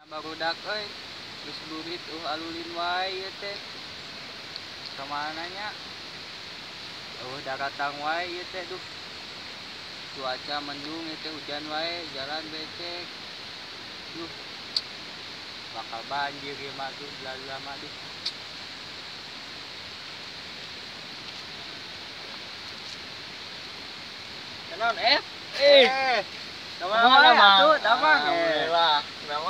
Barudak euy, geus burit alulin wae ieu teh. Kamana nya? Daratang wae ieu teh duh. Cuaca mendung ieu teh hujan wae, jalan becek. Duh. Bakal banjir ieu mah duh, lama duh. Kenon Kemana mang? Tuh, damang. Alhamdulillah. Kenapa?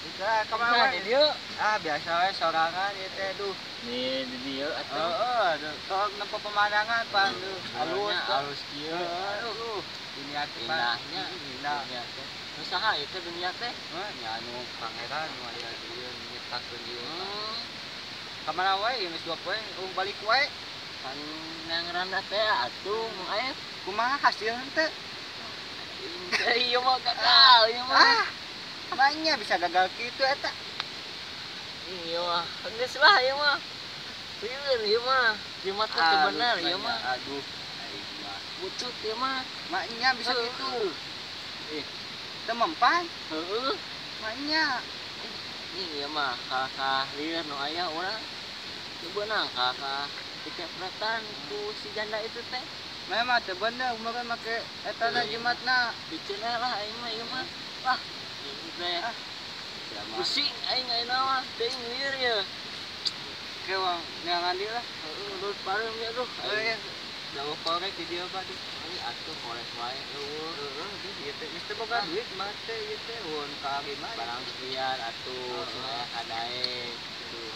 Bisa kemana di dieu? Biasa we sorangan ieu teh duh. Nih di dieu atuh. Heeh, sok nempo pemandangan pan duh. Alus kieu. Dunia Indahnya. indah. Nu saha ieu teh dunia teh? Nya anu pangeran nu aya dieu nyiptakeun dieu. Kamana wae geus 2 poe, balik wae. Kan ngangranda teh atuh nu aep. Kumaha hasilna teh? Ieu mah gagal, ieu mah. Banyak bisa gagal kitu eta. Ieu mah geus lah ieu mah. Lieur ieu mah. Jimat teh teu bener ieu mah. Aduh, aing mah. Pucut ieu mah. Maknya bisa gitu. Teu mempan. Heueuh. Maknya. Ieu mah kakak lieur nu aya urang. Teu beunang kakak dikepratan ku si janda itu teh. Memang teu bener umurna make eta na jimatna. Biceun lah aing mah ieu mah. Wah, ieu teh. Pusing aing ayeuna mah, teuing lieur ieu. Ke wang neangan di lah. Heueuh, lut pareum ya duh. Jauh korek di dieu Pak duh. Ai atuh kores wae eueuh. Ieu teh geus teu boga duit mah teh ieu teh won ka abi mah. Barang liar atuh, supaya kadae. Tuh.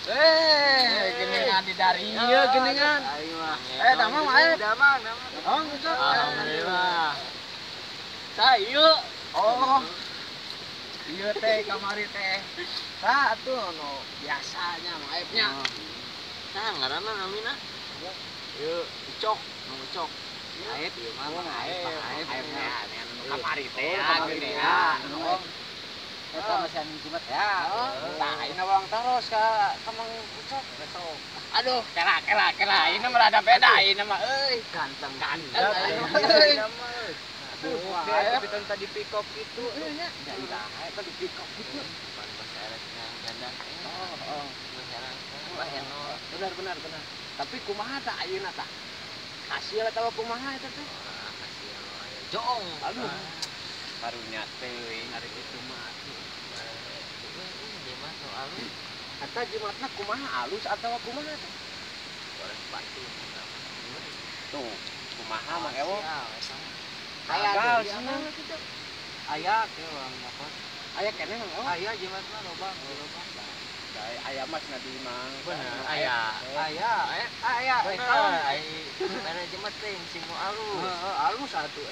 Geningan di dari ieu geningan. Aing mah. Damang ae. Damang. Oh, gitu. Alhamdulillah. Sayu. Oh. Ieu teh kamari teh. Tah atuh nu biasanya mah aibnya. Nah, ngaranna namina? Ieu ucok, nu ucok. Aib ieu mah aib. Aibnya Nu kamari teh gini ya. Eta mesin jimat ya. Tah ayeuna ulang taros ka Mang Ucok. Aduh, kela. Ini mah rada beda ini mah euy. Ganteng. Ayeuna mah. Aduh, tapi tadi pick up gitu. Nya. Dah, eta di pick up gitu. Pan masyarakat yang ganda. Masyarakat. Benar. Tapi kumaha tah ayeuna tah? Hasil atawa kumaha eta teh? Hasil aya jong. Aduh. Karunya teuing ari kitu mah. Ieu mah soal Eta jimatna kumaha alus atawa kumaha teh? goreng batu. Tuh, kumaha Mang Ewo? Aya sana. aya ke urang dapat. Aya keneh Mang Ewo? Aya jimatna loba. Aya mas na di Mang. Bener, aya. Aya. Mana jimat teh sing nu alus. Heeh, alus atuh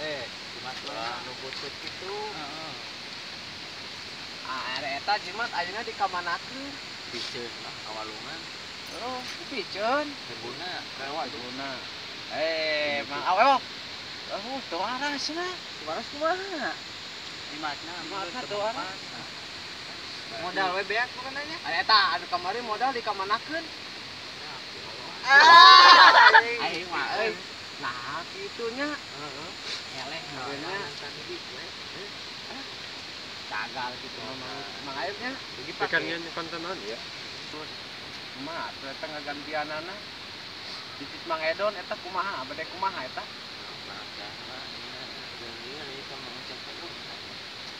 Jimat nu butut kitu. Are eta jimat ayeuna dikamanakeun. Biceun lah kawalungan. Oh, piceun. Debuna. Kawaluna. Mang Ewo. Teu warasna. Waras kumaha? Jimatna teu waras. Modal we beak bukannya? Eta anu kamari modal dikamanakeun. Aing mah euy. Nah, kitunya. Heeh. Eleh beuna. Gagal gitu Mang Aibnya. Ikannya kontenan ya. Kumaha eta ngagantianana? Bibit Mang Edon eta kumaha? Bade kumaha eta?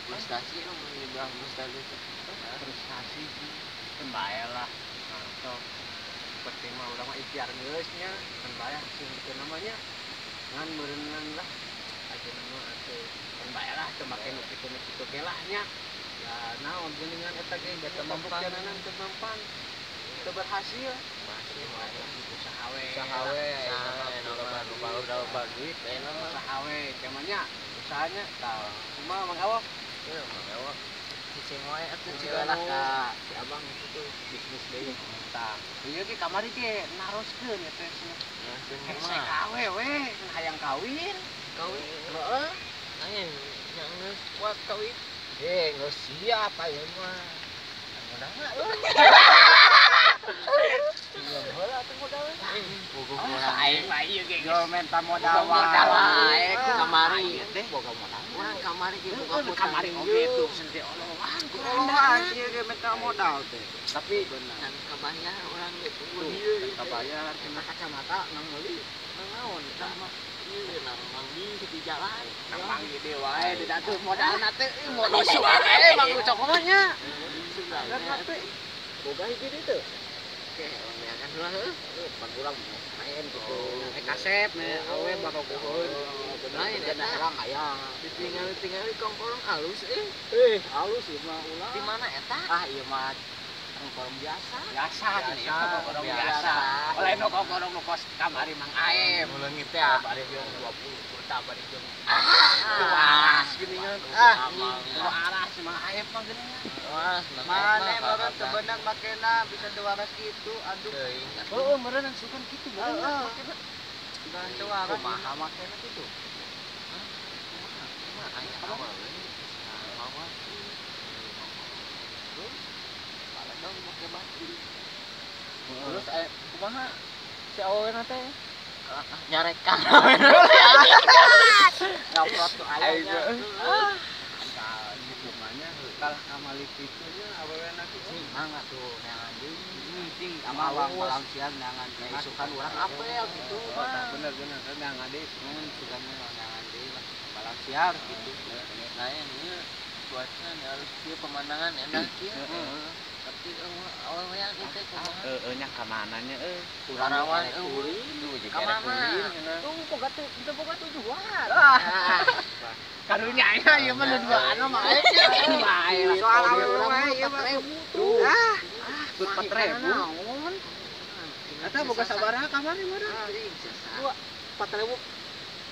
Frustasi lo menyebar frustasi itu. Frustasi sih. Tembae lah. Nah, seperti mah urang mah ikhtiar geus nya. Tembae hasil itu namanya. Ngan meureunnan lah. Ajeuna mah atuh tembae lah teu make nu kitu ge lah nya. Ya naon geuningan eta ge da teu membuktianana teu mampan. Teu berhasil. Usaha we. Loba duit ayeuna mah. Usaha we temanya. Usahanya tah. Kumaha Mang Ewo? Ieu mah ewa. Cicing wae atuh cigalah ka si abang itu bisnis deui. Tah. Ieu ge kamari ge naroskeun ya teh. Nah, Saya kawe we, hayang kawin. Kawin. Heeh. Aya yang geus kuat kawin. Geus siap ayeuna mah. Mudah-mudahan. Heula teh modal. Buku Aing mah ieu ge. yo minta modal Modal wae. wae kamari teh boga modal. urang kamari ge boga modal. Kamari oge tuh sendiri olohan. Olohan ieu ge minta modal teh. Tapi Can kabayar urang ge tunggu dieu. kabayar kena kacamata nang meuli. Naon tah mah ieu nang manggi di jalan. Nang manggi deui wae di datu modalna teh modal wae manggu cokonya. Sudah teh boga hiji deui teh. oke kan heula heuh. Pan urang main gitu. Kasep nih awe bakal kuhun. Lain Ada eta orang aya. ditinggali kongkorong halus Halus ieu mah ulah. di mana eta? Ah ieu mah kongkorong biasa. Biasa cenah, ieu kongkorong biasa. Oleh nu kongkorong nu kos kamari Mang Aep. Leungit teh bari jeung 20 juta bari jeung. Waras geuningan. Waras Mang Aep mah geuningan. Wah, Mana meureun teu beunang makena bisa 200 gitu. Aduh. oh meureun sukan kitu Heeh. makena. Dan 200 kumaha makena kitu. Mah aya awal we. Awal. Terus malah dong make batu. Terus kumaha si awena teh? Nyarekan. Ngaprot tuh ayahnya. Ah. Gitu mahnya kalah kamali pikunya awena kitu. Mangga tuh neangan deui. Ting Amawang palang siang neangan deui. Sukan urang apel gitu mah. Bener neangan deui. Sukan neangan deui lah. Palang siang gitu. lain ieu cuaca harus ieu pemandangan enak ieu. Tapi awal yang itu kumaha? Nya ka mananya Karawan eueuh. Ka mana? Tuh boga teh teu boga tujuan. Karunya ieu mah duaan mah Bae soal awewe wae ieu mah. Tuh. Tut 4.000. Eta boga sabaraha kamari mah? 4.000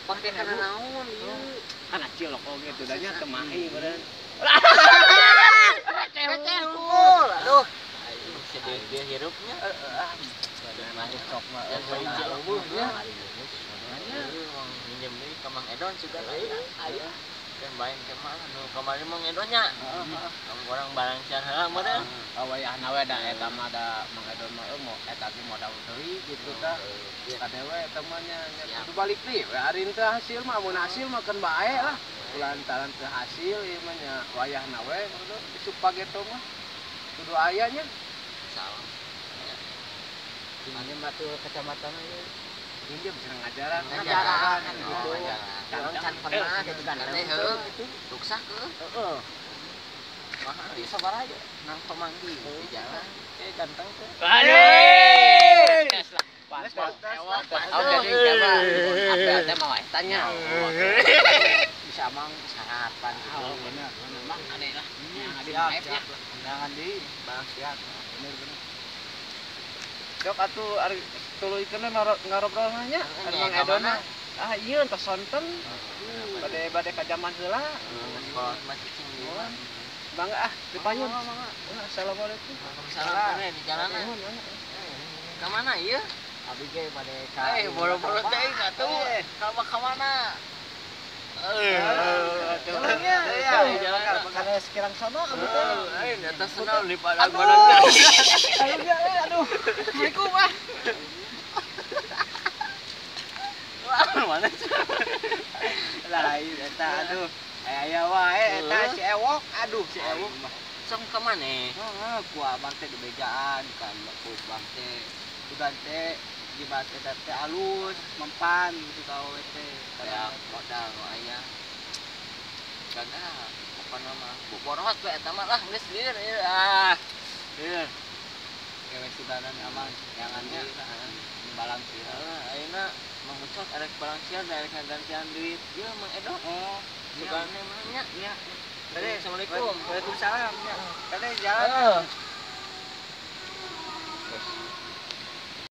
pake kana naon ieu? Kan acil oge teh danya teu mahi meureun. Cekul. Aduh. Sedih dia hirupnya. Mah sok mah. Yang beli cileuhnya. Minjem deui ka Mang Edon juga aya. Kan baen ke mana nu kamari Mang Edonnya. Orang barang sian heula meureun. Awayahna we da eta mah da Mang Edon mah mau eta ge modal deui gitu tah. Kadewe eta mah nya kudu balik deui we ari teu hasil mah mun hasil mah keun bae lah. Lantaran teu hasil ieu mah nya wayahna we isuk pageto mah kudu aya nya. Salam. Mana mah tuh kecamatan ieu. Ini bisa ngajaran Ngajaran gitu. Orang can pernah gitu kan. Teh heuh gitu. Ruksak heuh. Heeh. Mahal di sabar aja. Nang pemanggi di jalan. Kayak ganteng tuh. Aduh. Pas. Oh jadi coba apa mau tanya. Bisa mang sarapan gitu. Oh benar mang ada lah. Yang ada Siap, live nya. Jangan di bang siap. Bener. Dok atuh ari tuluikeun ngarobrol nya. Mang Edon mah. Ah ieu tos sonten. Bade ka zaman heula. Sekolah masih cinggu. Bangga dipayun. Assalamualaikum. Salam teh di jalan. Ka mana ieu? Abi ge bade ka. Boro-boro teh atuh. Ka mana? Jalan kada sekirang sono abi teh. Di atas sana di padang-padang. Aduh. Assalamualaikum ah. Mana sih? Lain eta aduh. Aya wae eta si ewok. Aduh si ewok. Song ka mana? Heeh, ku abang teh di bejaan kan ku abang teh. Udan teh di bate teh alus, mempan gitu kau teh. Kayak modal nu aya. Kagak apa nama? Borot we eta mah lah geus lieur ah. Lieur. Kewe sudanan amang jangan di balang sih. Ayeuna Mang Ucok arek balang siar da arek ngagantian duit. Ieu Mang Edo. Oh, Sugane mah nya. iya. Assalamualaikum. Waalaikumsalam. Kade jalan.